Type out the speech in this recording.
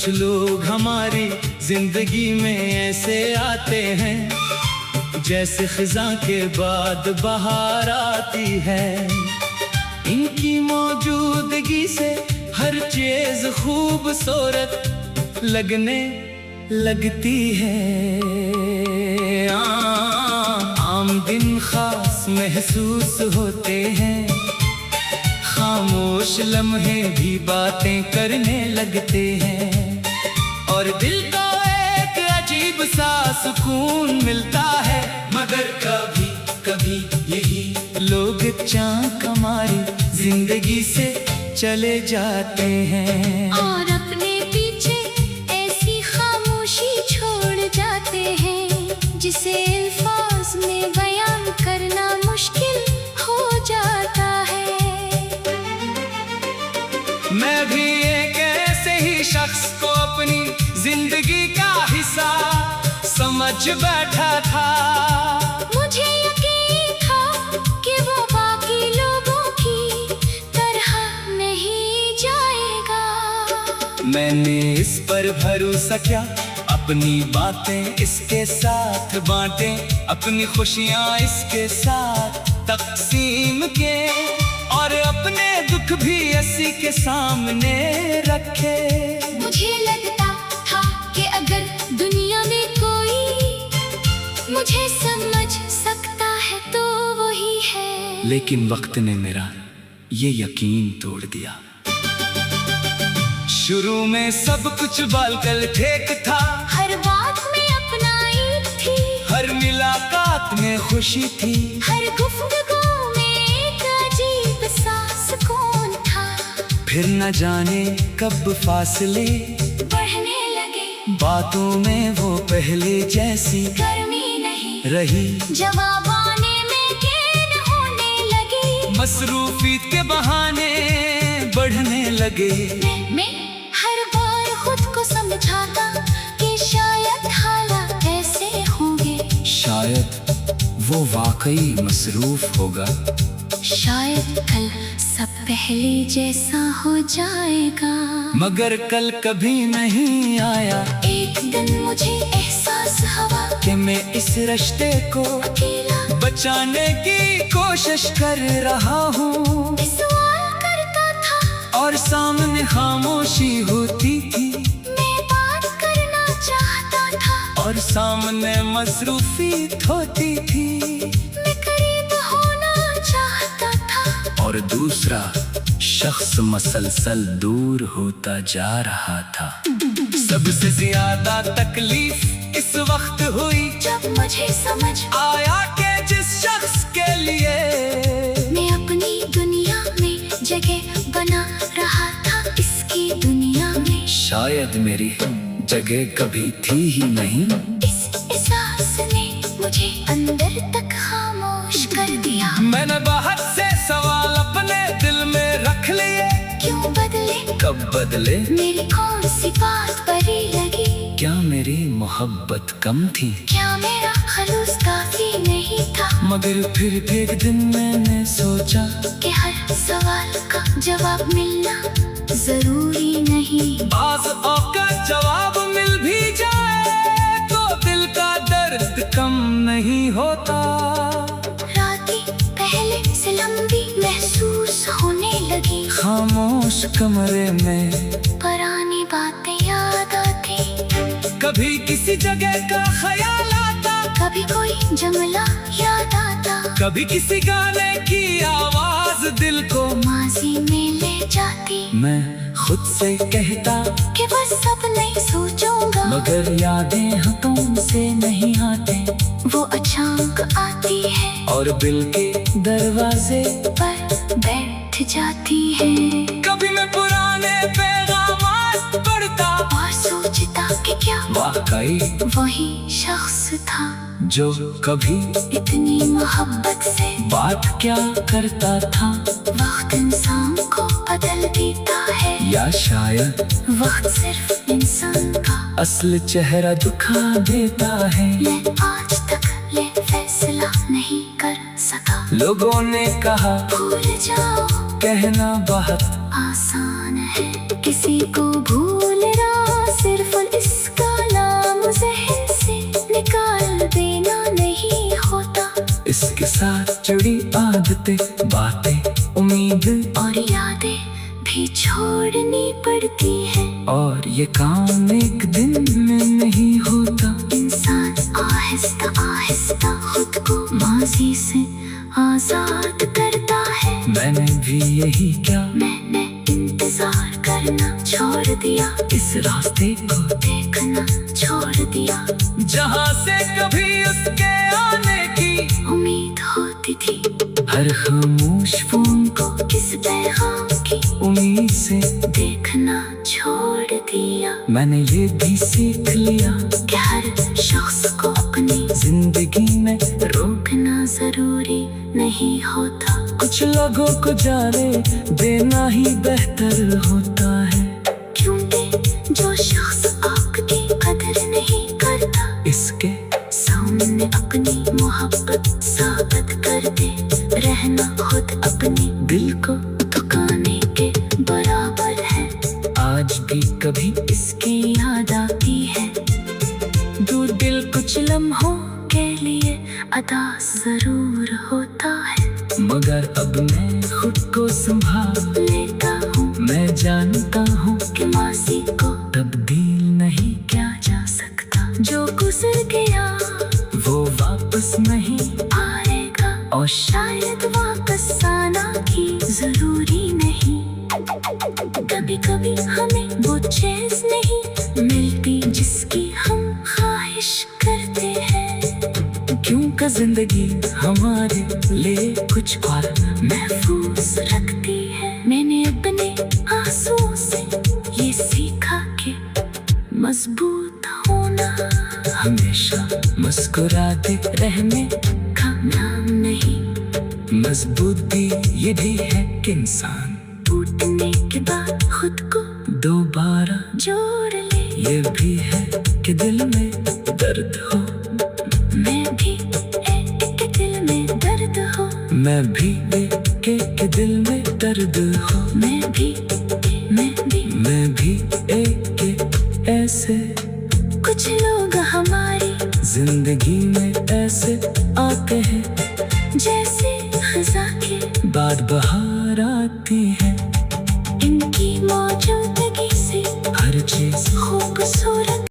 कुछ लोग हमारी जिंदगी में ऐसे आते हैं जैसे खिज़ां के बाद बहार आती है। इनकी मौजूदगी से हर चीज खूबसूरत लगने लगती है। आम दिन खास महसूस होते हैं, खामोश लम्हे भी बातें करने लगते हैं और दिल को एक अजीब सा सुकून मिलता है। मगर कभी कभी यही लोग चाक हमारी जिंदगी से चले जाते हैं और अपने पीछे ऐसी खामोशी छोड़ जाते हैं जिसे अल्फाज में बयान करना मुश्किल हो जाता है। मैं भी एक ऐसे ही शख्स को अपनी जिंदगी का हिस्सा समझ बैठा था। मुझे यकीन था कि वो बाकी लोगों की तरह नहीं जाएगा। मैंने इस पर भरोसा किया, अपनी बातें इसके साथ बांटें, अपनी खुशियाँ इसके साथ तकसीम के और अपने दुख भी इसी के सामने रखे। मुझे लगता था कि अगर दुनिया में कोई मुझे समझ सकता है तो वही है, लेकिन वक्त ने मेरा ये यकीन तोड़ दिया। शुरू में सब कुछ बालकल ठीक था, हर बात में अपनाई थी, हर मुलाकात में खुशी थी, हर गुफ्तगू में एक अजीब सा सुकून था। फिर न जाने कब फासले बढ़ने लगे, बातों में वो पहले जैसी गर्मी नहीं रही, जवाब आने में देर होने लगी, मसरूफियत के बहाने बढ़ने लगे। मैं हर बार खुद को समझाता कि शायद हालात ऐसे होंगे, शायद वो वाकई मसरूफ होगा, शायद कल सब पहले जैसा हो जाएगा। मगर कल कभी नहीं आया। एक दिन मुझे एहसास हुआ कि मैं इस रिश्ते को अकेला बचाने की कोशिश कर रहा हूँ सवाल करता था और सामने खामोशी होती थी। मैं बात करना चाहता था और सामने मसरूफियत होती थी। मैं करीब होना चाहता था और दूसरा शख्स मसलसल दूर होता जा रहा था। सबसे ज्यादा तकलीफ इस वक्त हुई जब मुझे समझ आया कि जिस शख्स के लिए मैं अपनी दुनिया में जगह बना रहा था, इसकी दुनिया में शायद मेरी जगह कभी थी ही नहीं। इस एहसास ने मुझे अंदर तक खामोश कर दिया। मैंने बाहर से सवाल अपने दिल में रख लिए, क्यों बदले, कब बदले, मेरी कौन सी बात बुरी लगी, क्या मेरी मोहब्बत कम थी, क्या मेरा खलूस काफी नहीं था। मगर फिर भी एक दिन मैंने सोचा कि हर सवाल का जवाब मिलना जरूरी नहीं। बाज़ औक़ात जवाब मिल भी जाए तो दिल का दर्द कम नहीं होता। रातें पहले से लंबी महसूस होने लगी, खामोश कमरे में पुरानी बातें याद आती, कभी किसी जगह का ख्याल आता, कभी कोई जुमला याद आता, कभी किसी गाने की आवाज दिल को माजी में ले जाती। मैं खुद से कहता कि बस अब नहीं सोचूंगा, मगर यादें हाथों से नहीं आते, वो अचानक आती है और दिल के दरवाजे पर बैठ जाती है। कभी मैं पुराने पैगामात पढ़ता और सोचता कि क्या वाकई वही शख्स था जो कभी इतनी मोहब्बत से बात क्या करता था। वक्त इंसान को बदल देता है, या शायद वक्त सिर्फ इंसान का असल चेहरा दिखा देता है। मैं आज तक ये फैसला नहीं कर सका। लोगों ने कहा भूल जाओ, कहना बहुत आसान है किसी को भूलना बिल्कुल इसका नाम ज़हन से निकाल देना नहीं होता। इसके साथ जुड़ी आदतें, बातें, उम्मीद और यादें भी छोड़नी पड़ती है। और ये काम एक दिन में नहीं होता। इंसान आहिस्ता आहिस्ता खुद को माजी से आजाद करता है। मैंने भी यही क्या, मैंने इंतजार करना छोड़ दिया, इस रास्ते को देखना छोड़ दिया, जहाँ से कभी उसके आने की उम्मीद होती थी। हर खामोश फोन को किस पैगाम की उम्मीद से देखना छोड़ दिया। मैंने ये भी सीख लिया कि हर शख्स को अपनी जिंदगी में रोकना जरूरी नहीं होता। कुछ लोगों को जाने देना ही बेहतर होता है। क्योंकि जो शख्स आपकी कदर नहीं करता, इसके सामने अपनी मोहब्बत साबित कर दे। रहना खुद अपने दिल को दुखाने के बराबर है। आज भी कभी इसकी याद आती है, दूर दिल कुछ लम्हों के लिए अदा जरूर होता है। मगर अब मैं खुद को संभाल लेता हूँ मैं जानता हूँ कि मासी को तब्दील नहीं क्या जा सकता। जो गुजर गया वो वापस नहीं आएगा, और शायद वापस आना भी जरूरी नहीं। कभी कभी हमें वो चीज नहीं मिलती जिसकी हम ख्वाहिश करते हैं। क्योंकि जिंदगी हमारे लिए कुछ और महफूज रखती है। मैंने अपने आंसुओं से ये सीखा कि मजबूत होना हमेशा मुस्कुराते रहने का नाम नहीं। मजबूती ये भी है कि इंसान टूटने के बाद खुद को दोबारा जोड़ ले। ये भी है कि दिल में दर्द हो, मैं भी एक दिल में दर्द हो, मैं भी के दिल में दर्द हो, मैं भी एक ऐसे कुछ लोग हमारी जिंदगी में ऐसे आते हैं जैसे खज़ा के बाद बहार आती है। इनकी मौजूदगी से हर चीज खूबसूरत